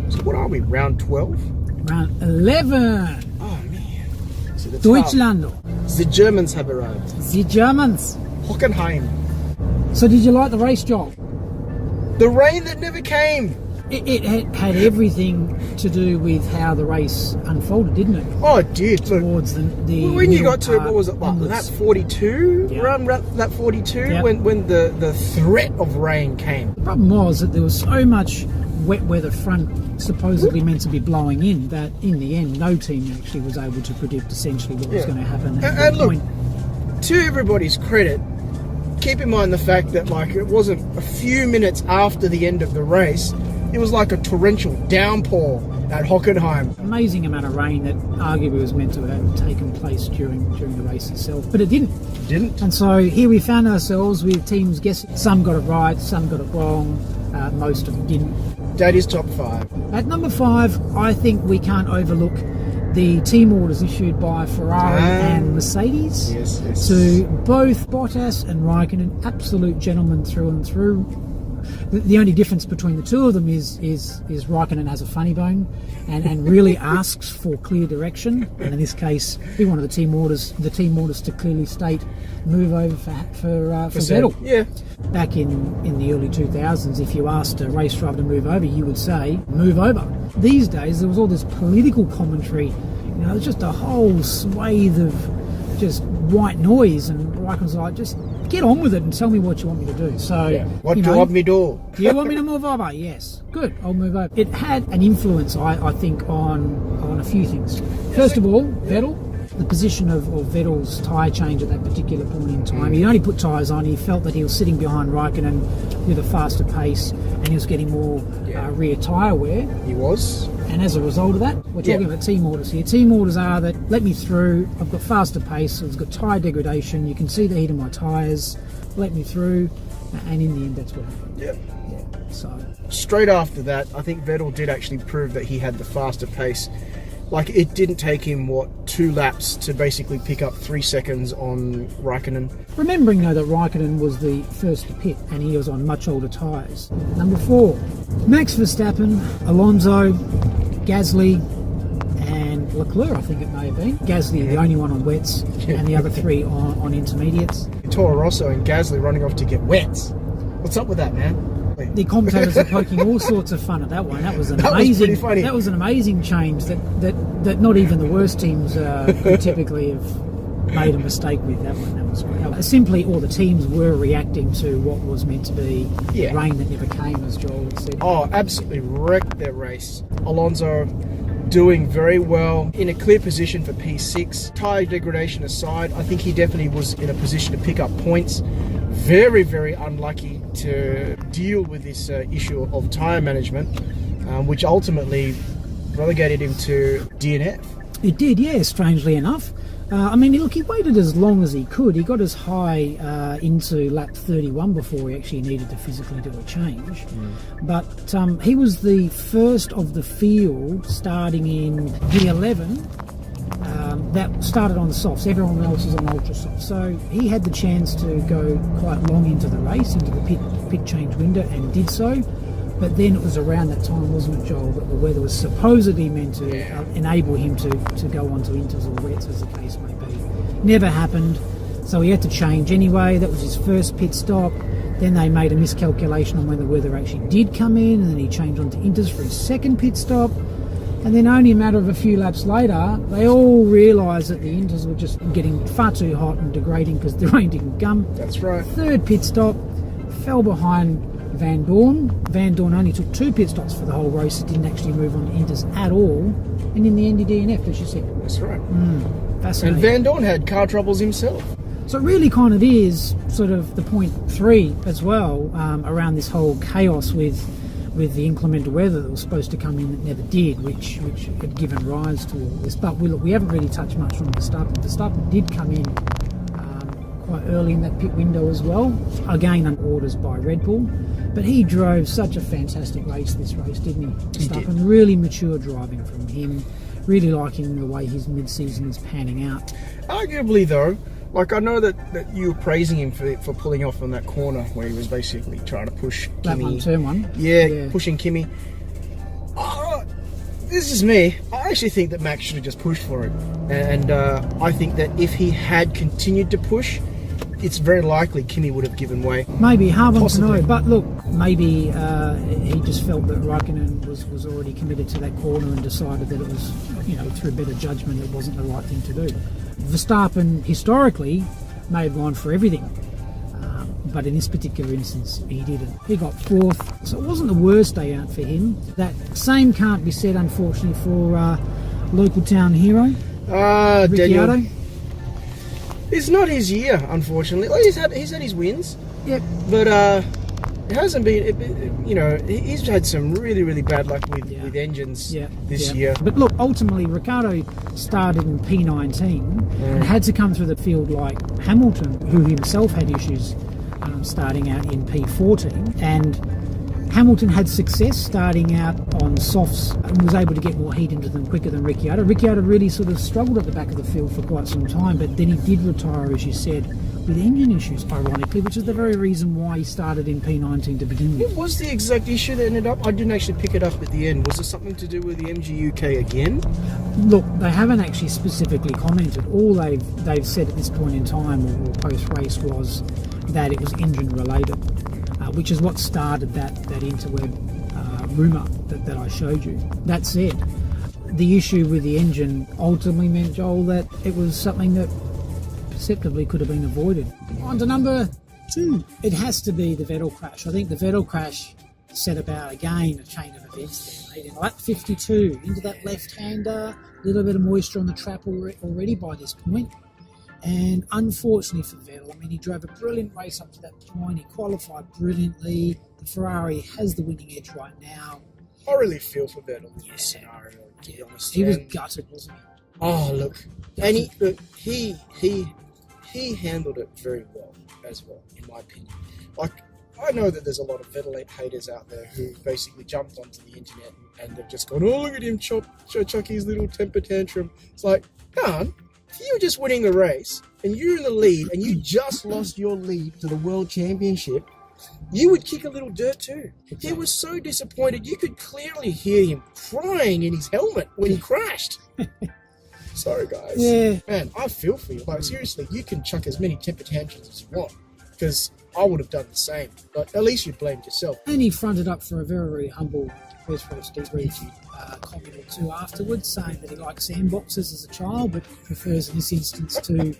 So what are we, round 12? Round 11. Oh man. So Deutschland. The Germans have arrived. The Germans. Hockenheim. So did you like the race, Joel? The rain that never came. It had everything to do with how the race unfolded, didn't it? Oh, it did. Towards the when you got to, what was it, lap 42? Yeah. Around lap 42? Yeah. When the threat of rain came. The problem was that there was so much wet weather front supposedly meant to be blowing in that in the end no team actually was able to predict essentially what was going to happen at that look, point. To everybody's credit, keep in mind the fact that like it wasn't a few minutes after the end of the race, it was like a torrential downpour at Hockenheim. Amazing amount of rain that arguably was meant to have taken place during the race itself, but it didn't. It didn't. And so here we found ourselves with teams guessing. Some got it right, some got it wrong, most of them didn't. Daddy's top 5. At number 5, I think we can't overlook the team orders issued by Ferrari and Mercedes to both Bottas and Raikkonen, absolute gentlemen through and through. The only difference between the two of them is Raikkonen has a funny bone and really asks for clear direction. And in this case, he wanted the team orders to clearly state move over for Vettel. Yeah. Back in the early 2000s, if you asked a race driver to move over, you would say move over. These days, there was all this political commentary. You know, there's just a whole swathe of just white noise, and Raikkonen's like, just get on with it and tell me what you want me to do. So, what do you want me to do? Do you want me to move over? Yes. Good, I'll move over. It had an influence, I think, on a few things. First of all, Vettel, the position of Vettel's tyre change at that particular point in time. He only put tyres on, he felt that he was sitting behind Raikkonen with a faster pace and he was getting more rear tyre wear. He was. And as a result of that, we're talking about team orders here. Team orders are that, let me through, I've got faster pace, I've got tyre degradation, you can see the heat of my tyres, let me through, and in the end that's what happened. Yeah. So straight after that, I think Vettel did actually prove that he had the faster pace. Like, it didn't take him, 2 laps to basically pick up 3 seconds on Raikkonen. Remembering, though, that Raikkonen was the first to pit and he was on much older tyres. Number 4, Max Verstappen, Alonso, Gasly and Leclerc, I think it may have been. Gasly, the only one on wets, and the other 3 on intermediates. Toro Rosso and Gasly running off to get wets. What's up with that, man? The commentators are poking all sorts of fun at that one. That was an amazing change that not even the worst teams could typically have made a mistake with. That was great. Simply all the teams were reacting to what was meant to be rain that never came, as Joel had said. Oh, absolutely wrecked their race. Alonso doing very well, in a clear position for P6. Tyre degradation aside, I think he definitely was in a position to pick up points. Very, very unlucky to deal with this issue of tyre management, which ultimately relegated him to DNF. It did, yeah, strangely enough. I mean, look, he waited as long as he could. He got as high into lap 31 before he actually needed to physically do a change. But he was the first of the field starting in V11 that started on the softs. Everyone else is on ultra soft. So he had the chance to go quite long into the race, into the pit change window, and did so. But then it was around that time, wasn't it, Joel, that the weather was supposedly meant to enable him to go onto inters or wets, as the case may be. Never happened, so he had to change anyway. That was his first pit stop. Then they made a miscalculation on when the weather actually did come in, and then he changed onto inters for his second pit stop. And then only a matter of a few laps later, they all realised that the inters were just getting far too hot and degrading because the rain didn't come. That's right. Third pit stop, fell behind Van Dorn. Van Dorn only took 2 pit stops for the whole race. It didn't actually move on to inters at all. And in the end, he DNF'd, as you said. That's right. Fascinating. And Van Dorn had car troubles himself. So it really kind of is sort of the point 3 as well, around this whole chaos with the inclement weather that was supposed to come in that never did, which had given rise to all this. But we haven't really touched much on Verstappen. Verstappen did come in quite early in that pit window as well, again under orders by Red Bull. But he drove such a fantastic race this race, didn't he? Verstappen, really mature driving from him, really liking the way his mid-season is panning out. Arguably, though, like I know that you were praising him for pulling off on that corner where he was basically trying to push Kimi. That one, turn one. Yeah, pushing Kimi. This is me. I actually think that Max should have just pushed for it. And I think that if he had continued to push, it's very likely Kimi would have given way. Maybe, hard one to Possibly. know. But look, maybe he just felt that Raikkonen was already committed to that corner and decided that it was, through better judgment, it wasn't the right thing to do. Verstappen, historically, may have gone for everything. But in this particular instance, he didn't. He got fourth, so it wasn't the worst day out for him. That same can't be said, unfortunately, for local town hero, Ricciardo. Daniel. It's not his year, unfortunately. Well, he's had his wins. Yep. But it hasn't been. He's had some really, really bad luck with engines this year. But look, ultimately, Ricciardo started in P19 and had to come through the field like Hamilton, who himself had issues starting out in P14, and Hamilton had success starting out on softs and was able to get more heat into them quicker than Ricciardo. Ricciardo really sort of struggled at the back of the field for quite some time, but then he did retire, as you said, with engine issues, ironically, which is the very reason why he started in P19 to begin with. What was the exact issue that ended up? I didn't actually pick it up at the end. Was it something to do with the MG UK again? Look, they haven't actually specifically commented. All they've said at this point in time or post-race was that it was engine related, which is what started that interweb rumour that I showed you. That said, the issue with the engine ultimately meant, Joel, that it was something that perceptibly could have been avoided. On to number 2. It has to be the Vettel crash. I think the Vettel crash set about, again, a chain of events there, mate. In lap 52, into that left-hander, a little bit of moisture on the trap already by this point. And unfortunately for Vettel, he drove a brilliant race up to that point. He qualified brilliantly. The Ferrari has the winning edge right now. I really feel for Vettel in this scenario, to be honest. He was gutted, wasn't he? Oh, look. And he handled it very well as well, in my opinion. Like, I know that there's a lot of Vettel haters out there who basically jumped onto the internet and they've just gone, oh, look at him chuck his little temper tantrum. It's like, come on. If you were just winning the race and you're in the lead and you just lost your lead to the World Championship, you would kick a little dirt too. He was so disappointed. You could clearly hear him crying in his helmet when he crashed. Sorry, guys. Yeah. Man, I feel for you. Like, seriously, you can chuck as many temper tantrums as you want because I would have done the same. But at least you blamed yourself. And he fronted up for a very, very humble post-race debrief comment or two afterwards, saying that he likes sandboxes as a child, but prefers in this instance to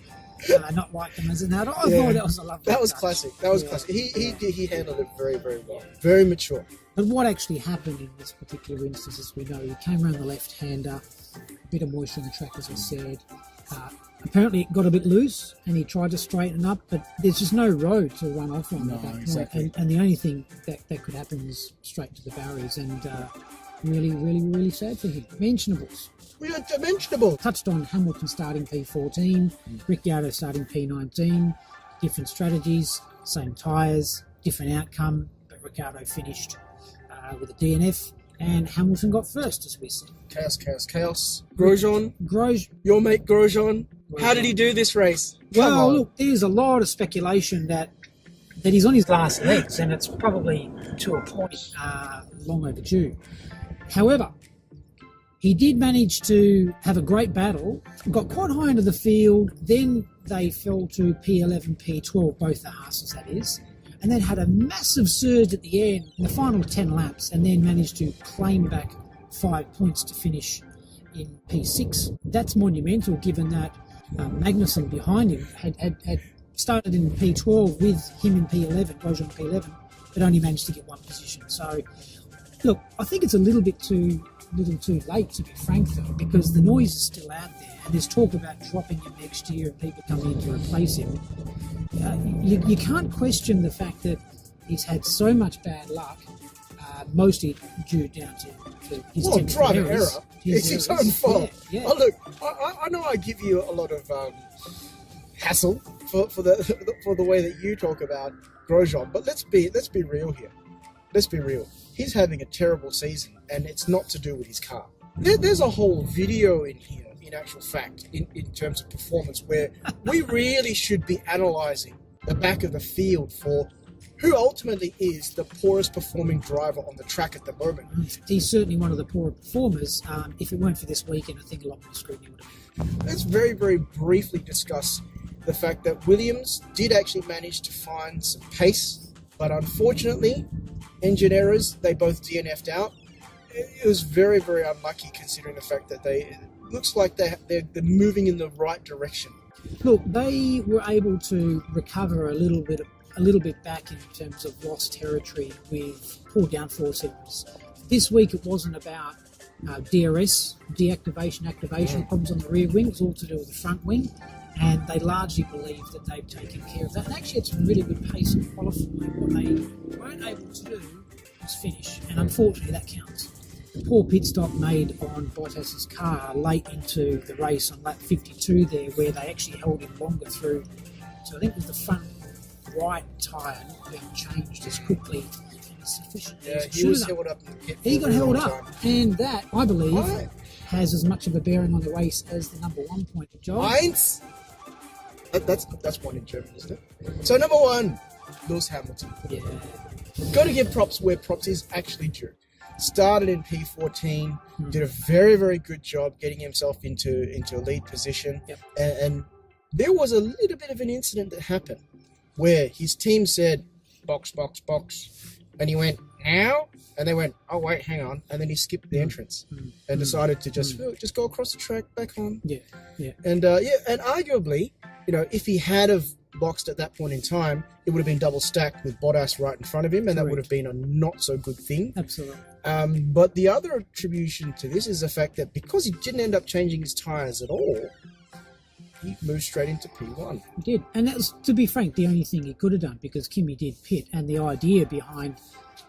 not like them as an adult. I thought that was a lovely That was touch. classic. That was classic. He handled it very, very well. Very mature. But what actually happened in this particular instance, as we know, he came around the left-hander, a bit of moisture on the track, as I said. Apparently it got a bit loose and he tried to straighten up, but there's just no road to run off on at that point. Exactly. And the only thing that could happen was straight to the barriers, and really, really, really sad for him. Mentionables. We are dimensionable. Touched on Hamilton starting P14, Ricciardo starting P19, different strategies, same tyres, different outcome, but Ricciardo finished with a DNF, and Hamilton got first, as we said. Chaos. Grosjean. Your mate Grosjean. How did he do this race? Come Well, on. look, there's a lot of speculation that he's on his last legs, and it's probably to a point long overdue. However, he did manage to have a great battle, got quite high into the field, then they fell to P11, P12, both the Haas's, that is, and then had a massive surge at the end in the final 10 laps, and then managed to claim back 5 points to finish in P6. That's monumental, given that Magnussen behind him had started in P12 with him in P11, Grosjean in P11, but only managed to get one position. So, look, I think it's a little too late, to be frank, though, because the noise is still out there, and there's talk about dropping him next year and people coming in to replace him. You can't question the fact that he's had so much bad luck, mostly due down to his driver error. It's his own fault. Yeah. Oh, look, I know I give you a lot of hassle for the way that you talk about Grosjean, but let's be real here. Let's be real. He's having a terrible season, and it's not to do with his car. There's a whole video in here, in actual fact, in terms of performance, where we really should be analysing the back of the field for who ultimately is the poorest performing driver on the track at the moment. He's certainly one of the poorer performers. If it weren't for this weekend, I think a lot more scrutiny would have been. Let's very, very briefly discuss the fact that Williams did actually manage to find some pace, but unfortunately, engine errors, they both DNF'd out. It was very, very unlucky considering the fact that it looks like they're moving in the right direction. Look, they were able to recover a little bit back in terms of lost territory with poor downforce errors. This week it wasn't about DRS, activation problems on the rear wing. It was all to do with the front wing, and they largely believe that they've taken care of that. And actually, it's a really good pace in qualifying. What they weren't able to do was finish, and unfortunately, that counts. The poor pit stop made on Bottas's car late into the race on lap 52 there, where they actually held him longer through. So I think it was the front right tyre not being changed as quickly and as sufficiently as it he was should have. held up in the pit. He got held up, and that, I believe, has as much of a bearing on the race as the number 1 point. Joel? Heinz? That's one in German, isn't it? So number 1, Lewis Hamilton. Yeah. Got to give props where props is actually due. Started in P14, did a very, very good job getting himself into a lead position. Yep. And there was a little bit of an incident that happened where his team said, box, box, box. And he went, now? And they went, oh, wait, hang on. And then he skipped the entrance and decided to just go across the track back home. Yeah. And, and arguably, if he had have boxed at that point in time, it would have been double stacked with Bottas right in front of him, and that would have been a not so good thing. Absolutely. But the other attribution to this is the fact that because he didn't end up changing his tyres at all, he moved straight into P1. He did. And that was, to be frank, the only thing he could have done, because Kimi did pit, and the idea behind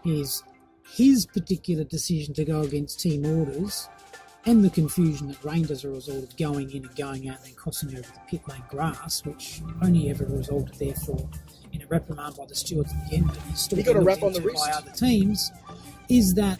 his particular decision to go against team orders and the confusion that reigned as a result of going in and going out and then crossing over the pit lane grass, which only ever resulted therefore in a reprimand by the stewards at the end, and still he got a looked rap on the into wrist by other teams, is that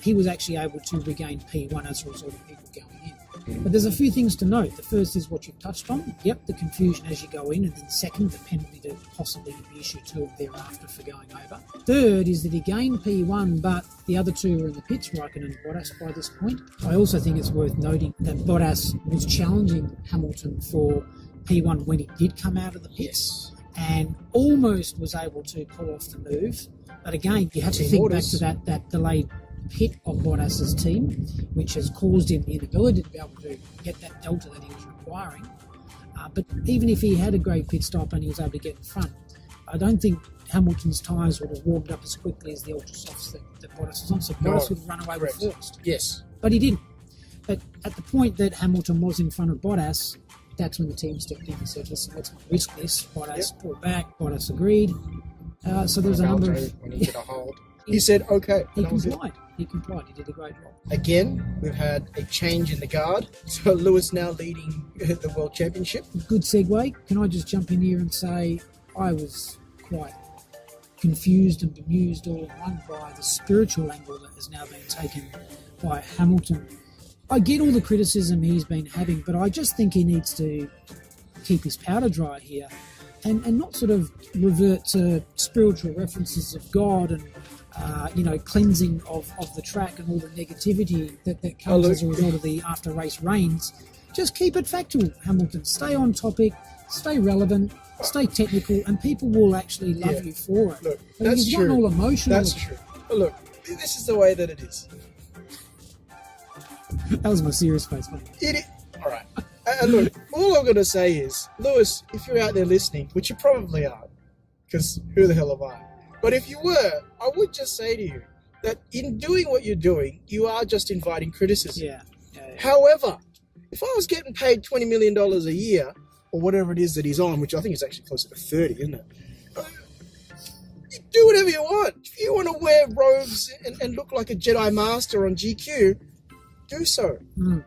he was actually able to regain P1 as a result of people going in. But there's a few things to note. The first is what you've touched on. Yep, the confusion as you go in, and then second, the penalty to possibly be issued to him thereafter for going over. Third is that he gained P1, but the other two were in the pits, Raikkonen and Bottas by this point. I also think it's worth noting that Bottas was challenging Hamilton for P1 when he did come out of the pits, and almost was able to pull off the move. But again, you have to think back to that delayed pit of Bottas's team, which has caused him the inability to be able to get that delta that he was requiring. But even if he had a great pit stop and he was able to get in front, I don't think Hamilton's tyres would have warmed up as quickly as the ultra softs that Bottas was on. So Bottas would have run away with first. Yes. But he didn't. But at the point that Hamilton was in front of Bottas, that's when the team stepped in and said, listen, let's not risk this. Bottas pulled back. Bottas agreed. So there was a number of... When he did a hold. He said, okay. He complied. He did a great job. Again, we've had a change in the guard. So Lewis now leading the World Championship. Good segue. Can I just jump in here and say I was quite confused and bemused all in one by the spiritual angle that has now been taken by Hamilton. I get all the criticism he's been having, but I just think he needs to keep his powder dry here and not sort of revert to spiritual references of God and cleansing of the track and all the negativity that comes as a result of the after-race rains. Just keep it factual, Hamilton. Stay on topic, stay relevant, stay technical, and people will actually love you for it. Look, but that's he's true. all emotional. That's true. But look, this is the way that it is. That was my serious face, mate. It is. All right. And look, all I'm going to say is, Lewis, if you're out there listening, which you probably aren't, because who the hell am I? But if you were, I would just say to you that in doing what you're doing, you are just inviting criticism. Yeah. However, if I was getting paid $20 million a year, or whatever it is that he's on, which I think is actually closer to 30, isn't it? You do whatever you want. If you want to wear robes and look like a Jedi Master on GQ, do so.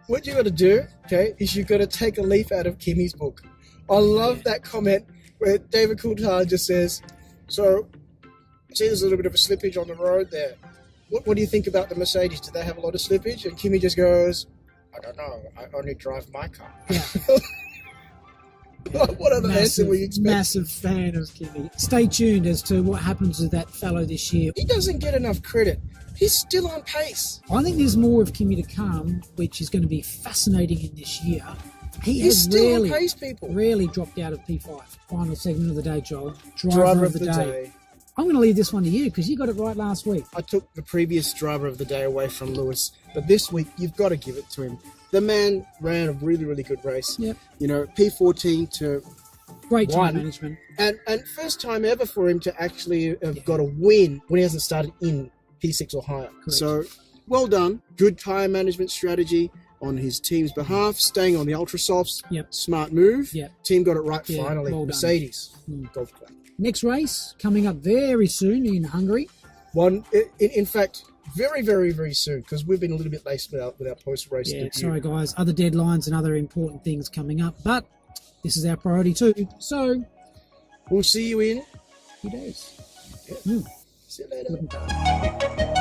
What you got to do, okay, is you got to take a leaf out of Kimi's book. I love that comment where David Coulthard just says, so, see there's a little bit of a slippage on the road there. what do you think about the Mercedes? Do they have a lot of slippage? And Kimi just goes, I don't know. I only drive my car. Yeah. What other answer were you expecting? Massive fan of Kimi. Stay tuned as to what happens with that fellow this year. He doesn't get enough credit. He's still on pace. I think there's more of Kimi to come, which is going to be fascinating in this year. He's He's still on pace, people. Rarely dropped out of P5. Final segment of the day, Joel. Driver of the day. I'm going to leave this one to you because you got it right last week. I took the previous driver of the day away from Lewis, but this week you've got to give it to him. The man ran a really, really good race. Yep. You know, P14 to Great time 1. management. And first time ever for him to actually have got a win when he hasn't started in P6 or higher. Correct. So, well done. Good tyre management strategy on his team's behalf, staying on the ultra softs. Yep. Smart move. Yep. Team got it right Yeah, finally. well done. Mercedes. Golf club. Next race coming up very soon in Hungary. In fact, very, very, very soon, because we've been a little bit late with our post-race Yeah, debut. sorry guys, other deadlines and other important things coming up, but this is our priority too. So, We'll see you in few days. See you later. Good.